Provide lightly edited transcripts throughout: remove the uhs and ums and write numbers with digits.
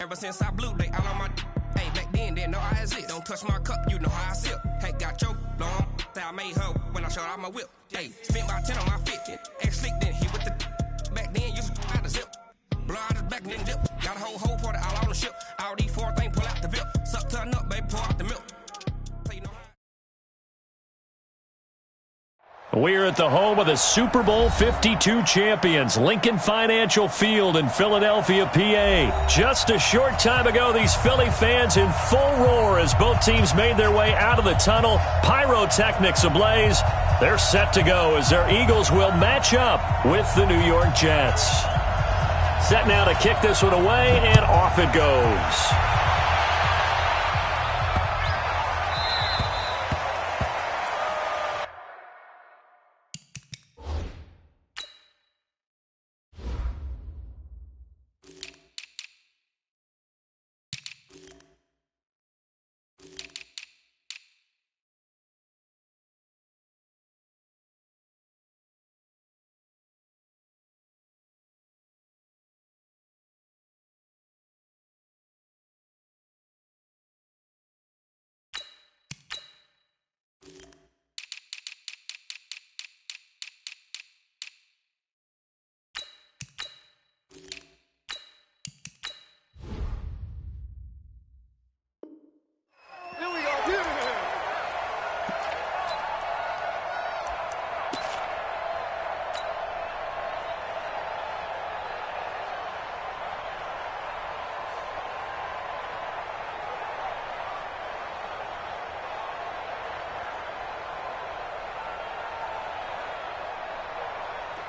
Ever since I blew, they all on my. Hey, back then, didn't know I exist. Don't touch my cup, you know how I sip. Hey, got your long. I made her when I showed out my whip. Hey, spent about 10 on my fit. Ex-slick, then hit with the. Back then, used to out the zip. Blow out his back and then dip. Got a whole party all on the ship. All these four things pull out the VIP. Suck, turn up, baby, pour out the milk. We're at the home of the Super Bowl 52 champions, Lincoln Financial Field in Philadelphia, PA. Just a short time ago, these Philly fans in full roar as both teams made their way out of the tunnel. Pyrotechnics ablaze. They're set to go as their Eagles will match up with the New York Jets. Set now to kick this one away, and off it goes.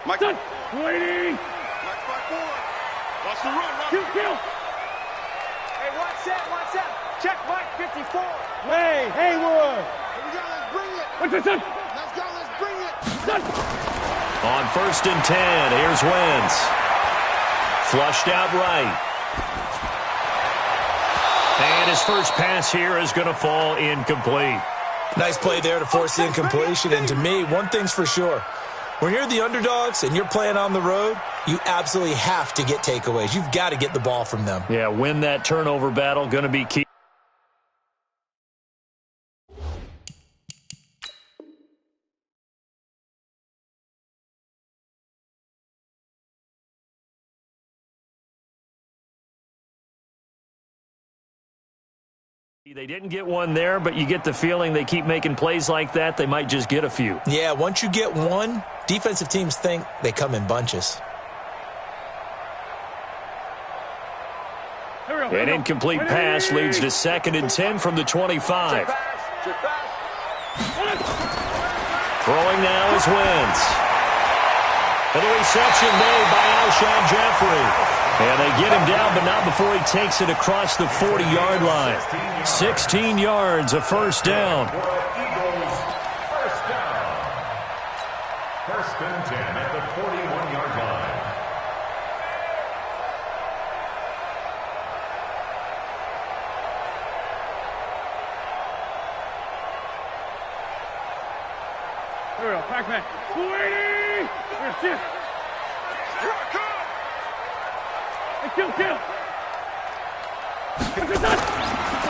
Mike, waiting. Mike, 5-4. Watch the run, Rob. Kill. Hey, watch that. Check Mike 54. Hey, Haywood. Here we go, let's bring it. What's this? Let's go, let's bring it. On 1st and 10, here's Wentz. Flushed out right. And his first pass here is going to fall incomplete. Nice play there to force the incompletion. And to me, one thing's for sure. When you're the underdogs and you're playing on the road, you absolutely have to get takeaways. You've got to get the ball from them. Yeah, win that turnover battle. Going to be key. They didn't get one there, but you get the feeling they keep making plays like that, they might just get a few. Yeah, once you get one, defensive teams think they come in bunches. An incomplete pass leads to 2nd and 10 from the 25. Throwing now is Wentz. And the reception made by Alshon Jeffrey. And they get him down, but not before he takes it across the 40-yard line. 16 yards, a first down. First and 10 at the 41-yard line. Here we go, Pac-Man. Waiting! Here's Chip. Here I come. Kill.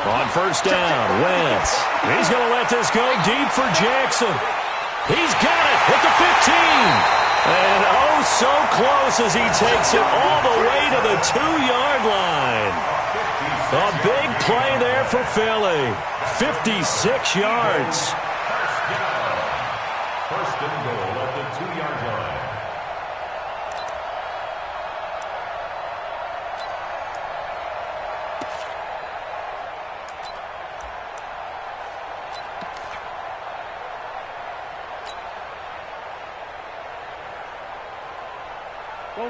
On 1st down, Wentz. He's going to let this go deep for Jackson. He's got it at the 15. And oh, so close as he takes it all the way to the 2-yard line. A big play there for Philly. 56 yards. First and goal at the 2-yard line.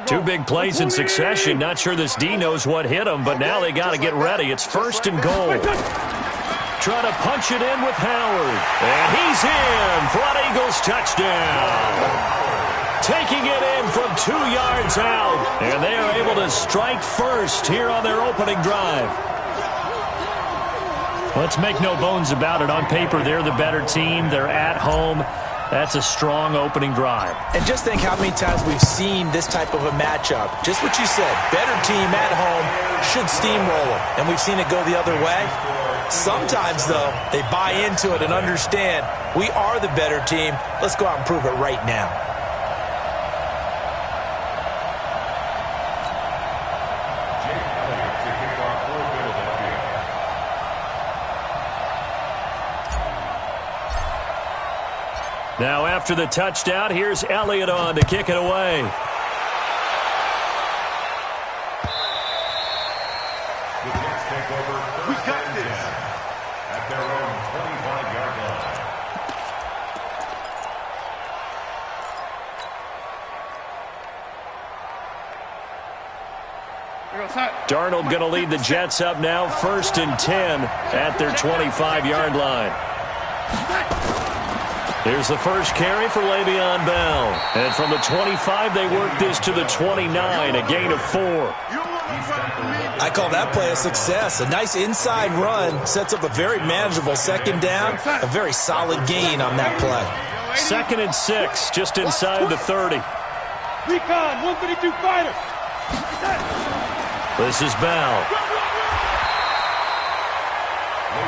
Two big plays in succession. Not sure this D knows what hit him, but now they got to get ready. It's 1st and goal. Try to punch it in with Howard. And he's in for an Eagles touchdown. Taking it in from 2 yards out. And they are able to strike first here on their opening drive. Let's make no bones about it. On paper, they're the better team. They're at home. That's a strong opening drive. And just think how many times we've seen this type of a matchup. Just what you said, better team at home should steamroll them. And we've seen it go the other way. Sometimes, though, they buy into it and understand we are the better team. Let's go out and prove it right now. Now after the touchdown, here's Elliott on to kick it away. The Jets take over We got this. at their own 25-yard line. Darnold going to lead the Jets up now, 1st and 10 at their 25-yard line. Here's the first carry for Le'Veon Bell. And from the 25, they work this to the 29, a gain of 4. I call that play a success. A nice inside run sets up a very manageable second down, a very solid gain on that play. 2nd and 6, just inside the 30. Recon, 152 fighter. This is Bell.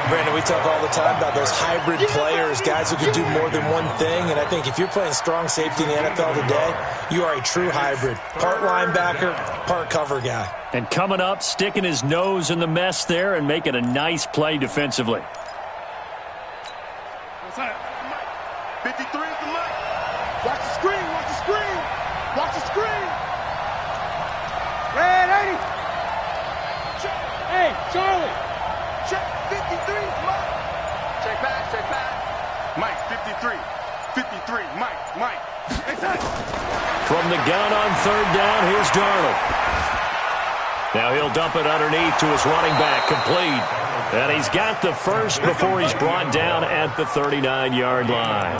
Brandon, we talk all the time about those hybrid players, guys who can do more than one thing. And I think if you're playing strong safety in the NFL today, you are a true hybrid. Part linebacker, part cover guy. And coming up, sticking his nose in the mess there and making a nice play defensively. 53 is the mic. Watch the screen, watch the screen. Watch the screen. Red 80. Hey, Charlie. Check 53, Mike. Check back. Mike, 53. 53, Mike. From the gun on 3rd down, here's Darnold. Now he'll dump it underneath to his running back, complete. And he's got the first before he's brought down at the 39-yard line.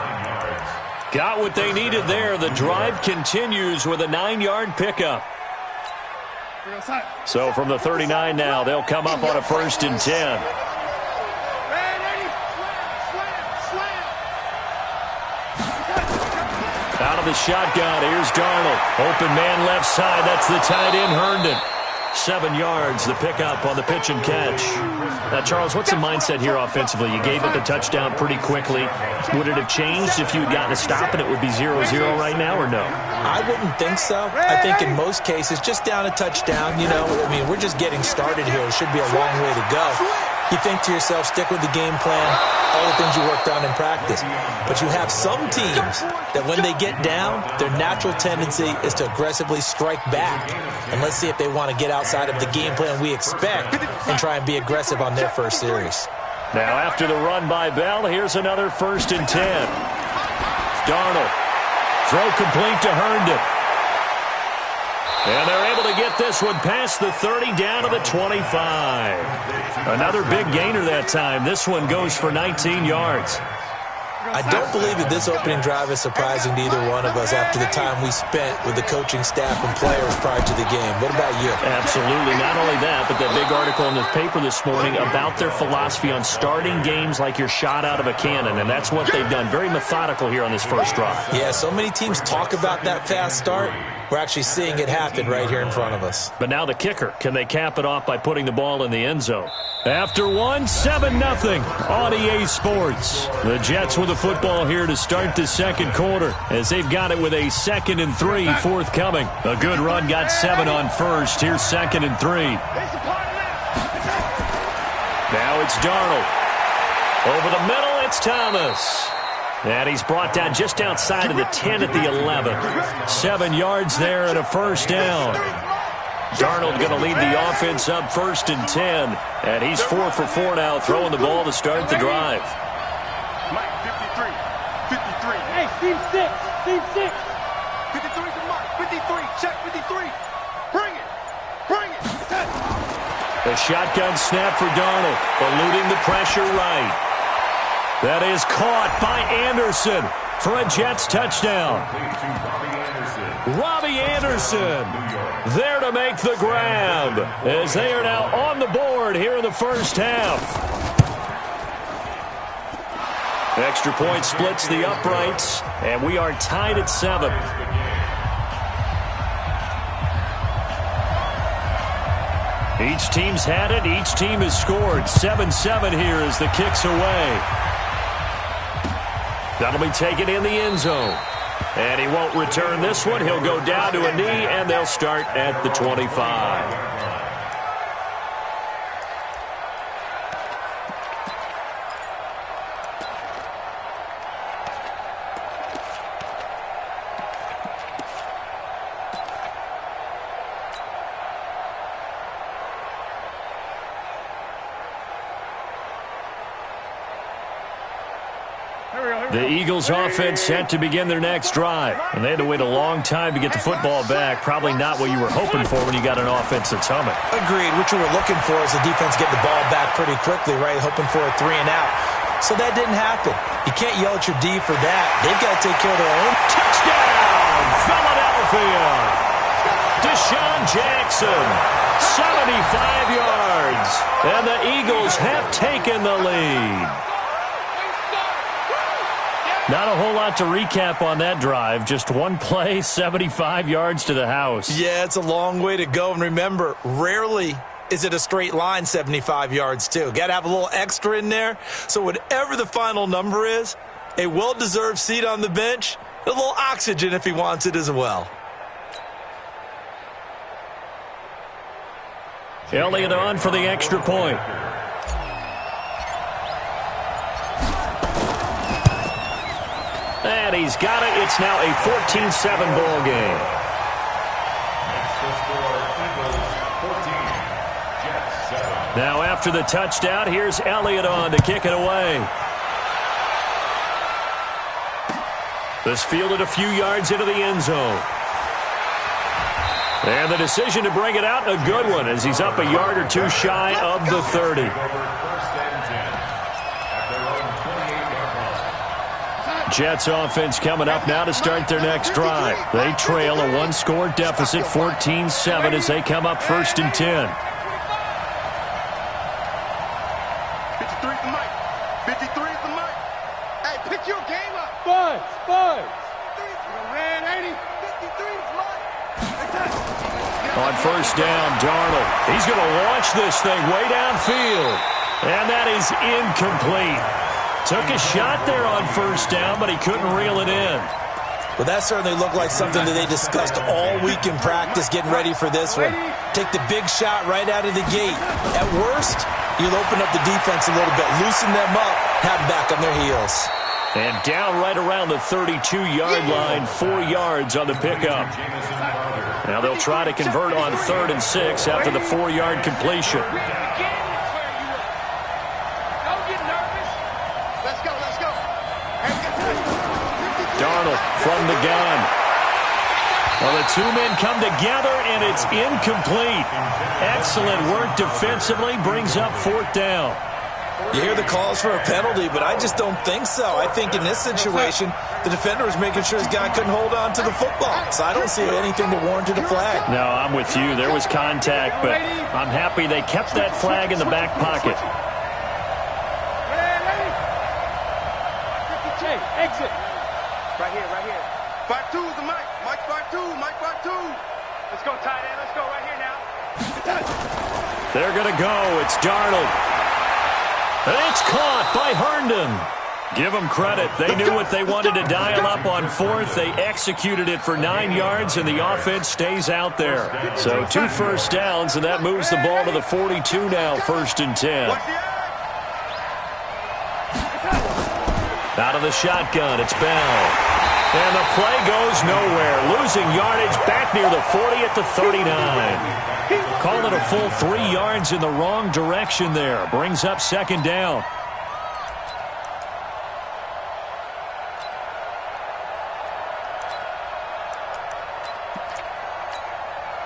Got what they needed there. The drive continues with a 9-yard pickup. So from the 39 now, they'll come up on a 1st and 10. Out of the shotgun, here's Darnold. Open man left side, that's the tight end, Herndon. 7 yards, the pickup on the pitch and catch. Now, Charles, what's the mindset here offensively? You gave it the touchdown pretty quickly. Would it have changed if you had gotten a stop and it would be 0-0 right now, or no? I wouldn't think so. I think in most cases, just down a touchdown, we're just getting started here. It should be a long way to go. You think to yourself, stick with the game plan, all the things you worked on in practice. But you have some teams that when they get down, their natural tendency is to aggressively strike back. And let's see if they want to get outside of the game plan we expect and try and be aggressive on their first series. Now after the run by Bell, here's another 1st and 10. Darnold. Throw complete to Herndon. And they're able to get this one past the 30 down to the 25. Another big gainer that time. This one goes for 19 yards. I don't believe that this opening drive is surprising to either one of us after the time we spent with the coaching staff and players prior to the game. What about you? Absolutely. Not only that, but that big article in the paper this morning about their philosophy on starting games like you're shot out of a cannon, and that's what they've done. Very methodical here on this first drive. Yeah, so many teams talk about that fast start. We're actually seeing it happen right here in front of us. But now the kicker. Can they cap it off by putting the ball in the end zone? After 7-0 on EA Sports. The Jets with the football here to start the second quarter as they've got it with a 2nd and 3 forthcoming. A good run got 7 on first. Here's 2nd and 3. Now it's Darnold. Over the middle, it's Thomas. And he's brought down just outside of the 10 at the 11. 7 yards there and a first down. Darnold going to lead the offense up 1st and 10. And he's 4 for 4 now, throwing the ball to start the drive. Mike, 53. 53. Hey, Steve 6. Steve 6. 53 to Mike. 53. Check 53. Bring it. A shotgun snap for Darnold. Eluding the pressure right. That is caught by Anderson for a Jets touchdown. Robbie Anderson there to make the grab as they are now on the board here in the first half. Extra point splits the uprights, and we are tied at 7. Each team's had it. Each team has scored. 7-7 here as the kick's away. That'll be taken in the end zone. And he won't return this one. He'll go down to a knee, and they'll start at the 25. The Eagles offense set to begin their next drive. And they had to wait a long time to get the football back. Probably not what you were hoping for when you got an offense that's humming. Agreed. What you were looking for is the defense get the ball back pretty quickly, right? Hoping for a 3 and out. So that didn't happen. You can't yell at your D for that. They've got to take care of their own. Touchdown, Philadelphia. Deshaun Jackson, 75 yards. And the Eagles have taken the lead. Not a whole lot to recap on that drive. Just one play, 75 yards to the house. Yeah, it's a long way to go. And remember, rarely is it a straight line 75 yards, too. Got to have a little extra in there. So whatever the final number is, a well-deserved seat on the bench, a little oxygen if he wants it as well. Elliott on for the extra point. And he's got it. It's now a 14-7 ball game. Now after the touchdown, here's Elliott on to kick it away. This fielded a few yards into the end zone. And the decision to bring it out, a good one, as he's up a yard or two shy of the 30. Jets offense coming up now to start their next drive. They trail a one-score deficit, 14-7, as they come up 1st and 10. 53 is the mic. 53 is the mic. Hey, pick your game up. Buds. 53 ran 80. 53 is mine. On 1st down, Darnold. He's going to launch this thing way downfield. And that is incomplete. Took a shot there on 1st down, but he couldn't reel it in. Well, that certainly looked like something that they discussed all week in practice, getting ready for this one. Take the big shot right out of the gate. At worst, you'll open up the defense a little bit, loosen them up, have them back on their heels. And down right around the 32-yard line, 4 yards on the pickup. Now they'll try to convert on 3rd and 6 after the 4-yard completion. Darnold from the gun. Well, the two men come together, and it's incomplete. Excellent work defensively, brings up 4th down. You hear the calls for a penalty, but I just don't think so. I think in this situation, the defender was making sure his guy couldn't hold on to the football. So I don't see anything that warranted a flag. No, I'm with you. There was contact, but I'm happy they kept that flag in the back pocket. Exit. Right here. 5-2 is the mic. Mike 5-2. Let's go, tight end. Let's go right here now. They're going to go. It's Darnold. It's caught by Herndon. Give them credit. They knew what they wanted to dial up on 4th. They executed it for 9 yards, and the offense stays out there. So 2 1st downs, and that moves the ball to the 42 now, 1st and 10. Out of the shotgun, it's Bell. And the play goes nowhere. Losing yardage back near the 40 at the 39. Call it a full 3 yards in the wrong direction there. Brings up 2nd down.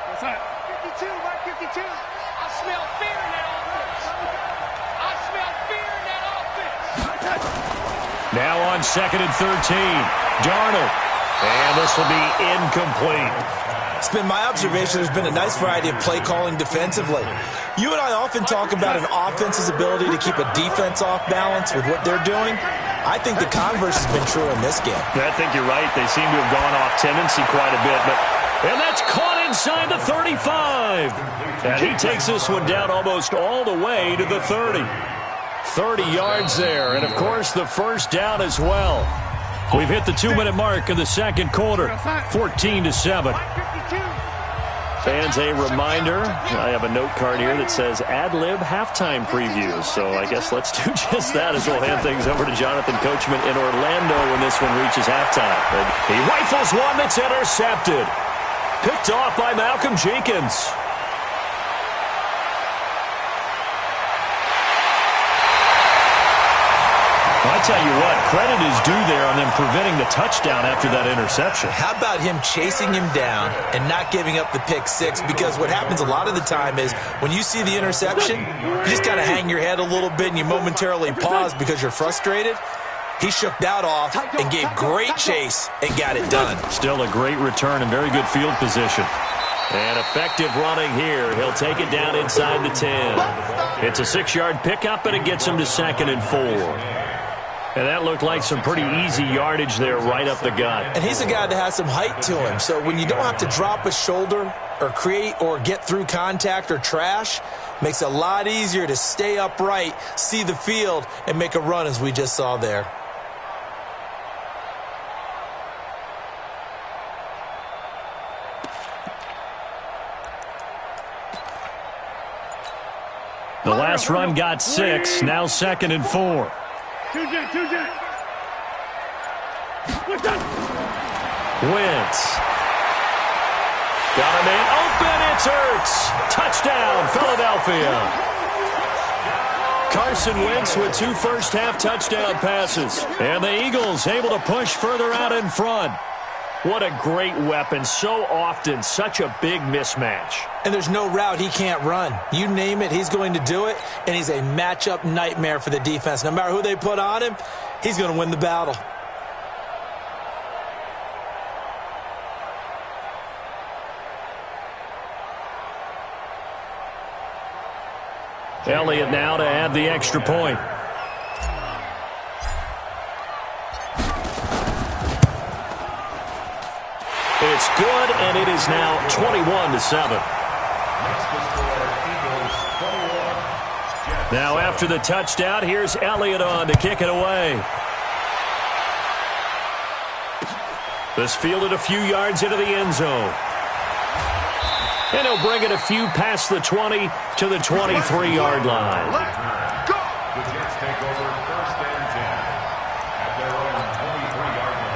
What's that? 52, Mike 52. I smell fear in that offense. I smell fear in that offense. Now on 2nd and 13. Darnold. And this will be incomplete. It's been my observation there's been a nice variety of play calling defensively. You and I often talk about an offense's ability to keep a defense off balance with what they're doing. I think the converse has been true in this game. I think you're right. They seem to have gone off tendency quite a bit. And that's caught inside the 35. And he takes this one down almost all the way to the 30. 30 yards there. And, of course, the first down as well. We've hit the 2-minute mark in the second quarter. 14-7. Fans, a reminder, I have a note card here that says ad-lib halftime previews. So I guess let's do just that as we'll hand things over to Jonathan Coachman in Orlando when this one reaches halftime. And he rifles one that's intercepted. Picked off by Malcolm Jenkins. I tell you what, credit is due there on them preventing the touchdown after that interception. How about him chasing him down and not giving up the pick six? Because what happens a lot of the time is when you see the interception, you just kind of hang your head a little bit and you momentarily pause because you're frustrated. He shook that off and gave great chase and got it done. Still a great return and very good field position. And effective running here. He'll take it down inside the 10. It's a 6-yard pickup, and it gets him to 2nd and 4. And that looked like some pretty easy yardage there right up the gut. And he's a guy that has some height to him. So when you don't have to drop a shoulder or create or get through contact or trash, makes it a lot easier to stay upright, see the field, and make a run as we just saw there. The last run got 6, now 2nd and 4. Two-jet. Wentz. Got a man open. It's Ertz. Touchdown, Philadelphia. Carson Wentz with 2 first-half touchdown passes. And the Eagles able to push further out in front. What a great weapon. So often, such a big mismatch. And there's no route he can't run. You name it, he's going to do it. And he's a matchup nightmare for the defense. No matter who they put on him, he's going to win the battle. Elliott now to add the extra point. It's good, and it is now 21-7. Now after the touchdown, here's Elliott on to kick it away. This fielded a few yards into the end zone. And he'll bring it a few past the 20 to the 23-yard line. The Jets take over 1st and 10 at their own 23-yard line.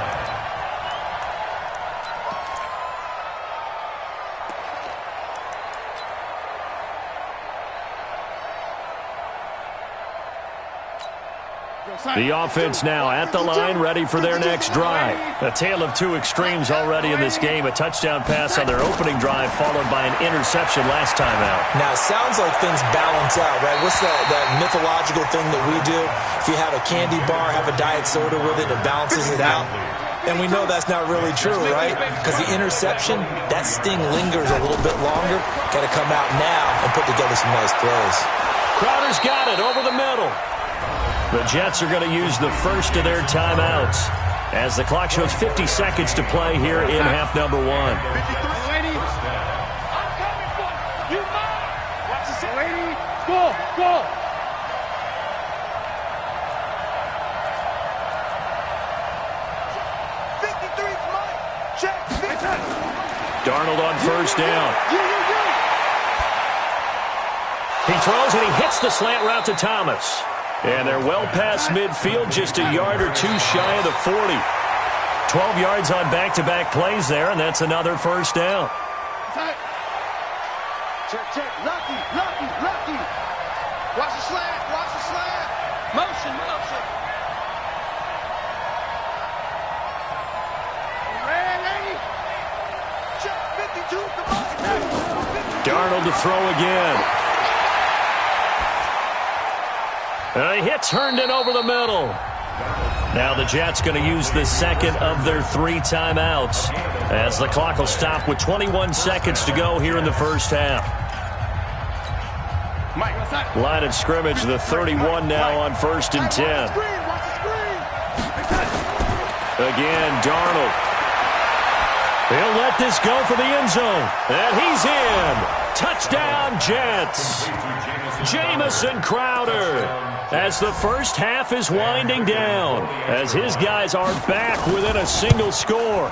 The offense now at the line, ready for their next drive. A tale of 2 extremes already in this game. A touchdown pass on their opening drive, followed by an interception last time out. Now, it sounds like things balance out, right? What's that mythological thing that we do? If you have a candy bar, have a diet soda with it, it balances it out. And we know that's not really true, right? Because the interception, that sting lingers a little bit longer. Got to come out now and put together some nice plays. Crowder's got it over the middle. The Jets are going to use the first of their timeouts as the clock shows 50 seconds to play here in half number 1. Lady, I'm coming for you. You mine. Watch this, lady. Go. Darnold on first down. He throws and he hits the slant route to Thomas. And they're well past midfield, just a yard or 2 shy of the 40. 12 yards on back-to-back plays there, and that's another first down. Check. Lucky. Watch the slant. Motion. Ready? Check 52. Darnold to throw again. And he hits Herndon over the middle. Now the Jets going to use the second of their 3 timeouts as the clock will stop with 21 seconds to go here in the first half. Line of scrimmage, the 31 now on 1st and 10. Again, Darnold. He'll let this go for the end zone. And he's in. Touchdown, Jets. Jamison Crowder. As the first half is winding down, as his guys are back within a single score.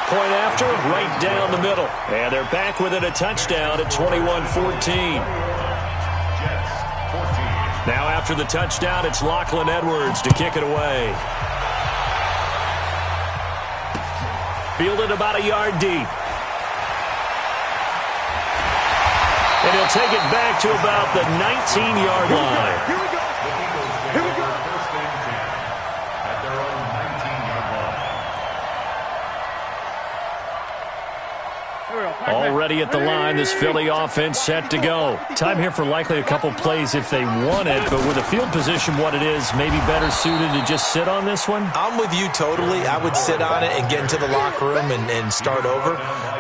Point after, right down the middle. And they're back within a touchdown at 21-14. Now after the touchdown, it's Lachlan Edwards to kick it away. Fielded about a yard deep. And he'll take it back to about the 19-yard line. Here we go. Here we go. First and 10 at their own 19-yard line. Already at the line, this Philly offense set to go. Time here for likely a couple plays if they want it, but with the field position what it is, maybe better suited to just sit on this one? I'm with you totally. I would sit on it and get into the locker room and start over.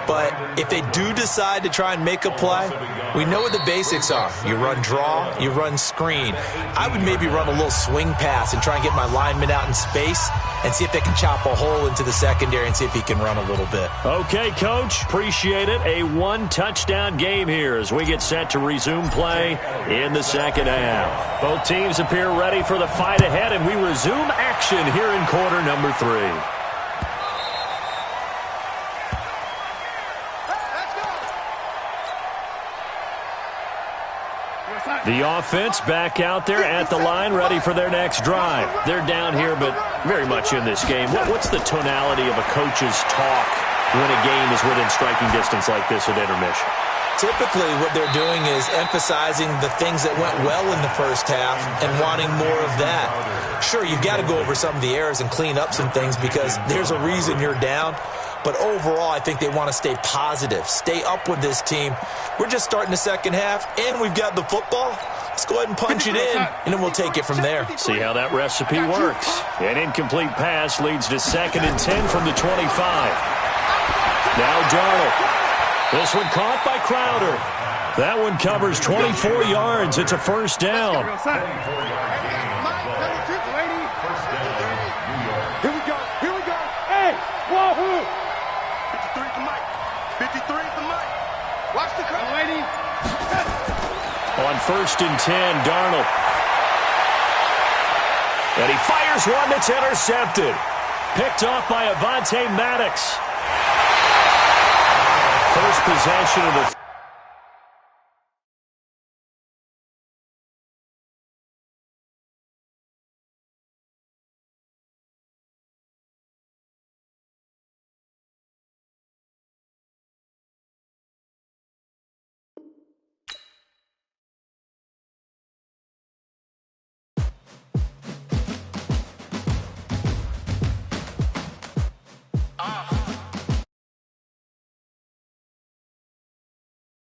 But if they do decide to try and make a play, we know what the basics are. You run draw, you run screen. I would maybe run a little swing pass and try and get my lineman out in space and see if they can chop a hole into the secondary and see if he can run a little bit. Okay, Coach. Appreciate it. A one-touchdown game here as we get set to resume play in the second half. Both teams appear ready for the fight ahead, and we resume action here in quarter number 3. The offense back out there at the line, ready for their next drive. They're down here, but very much in this game. What's the tonality of a coach's talk when a game is within striking distance like this at intermission? Typically, what they're doing is emphasizing the things that went well in the first half and wanting more of that. Sure, you've got to go over some of the errors and clean up some things because there's a reason you're down. But overall, I think they want to stay positive, stay up with this team. We're just starting the second half, and we've got the football. Let's go ahead and punch it in, and then we'll take it from there. See how that recipe works. An incomplete pass leads to 2nd and 10 from the 25. Now Darnold. This one caught by Crowder. That one covers 24 yards. It's a first down. Here we go. Here we go. Hey, wahoo! 53 for Mike. 53 for Mike. Watch the crowd. Lady. On 1st and 10, Darnold. And he fires one that's intercepted. Picked off by Avonte Maddox. First possession of the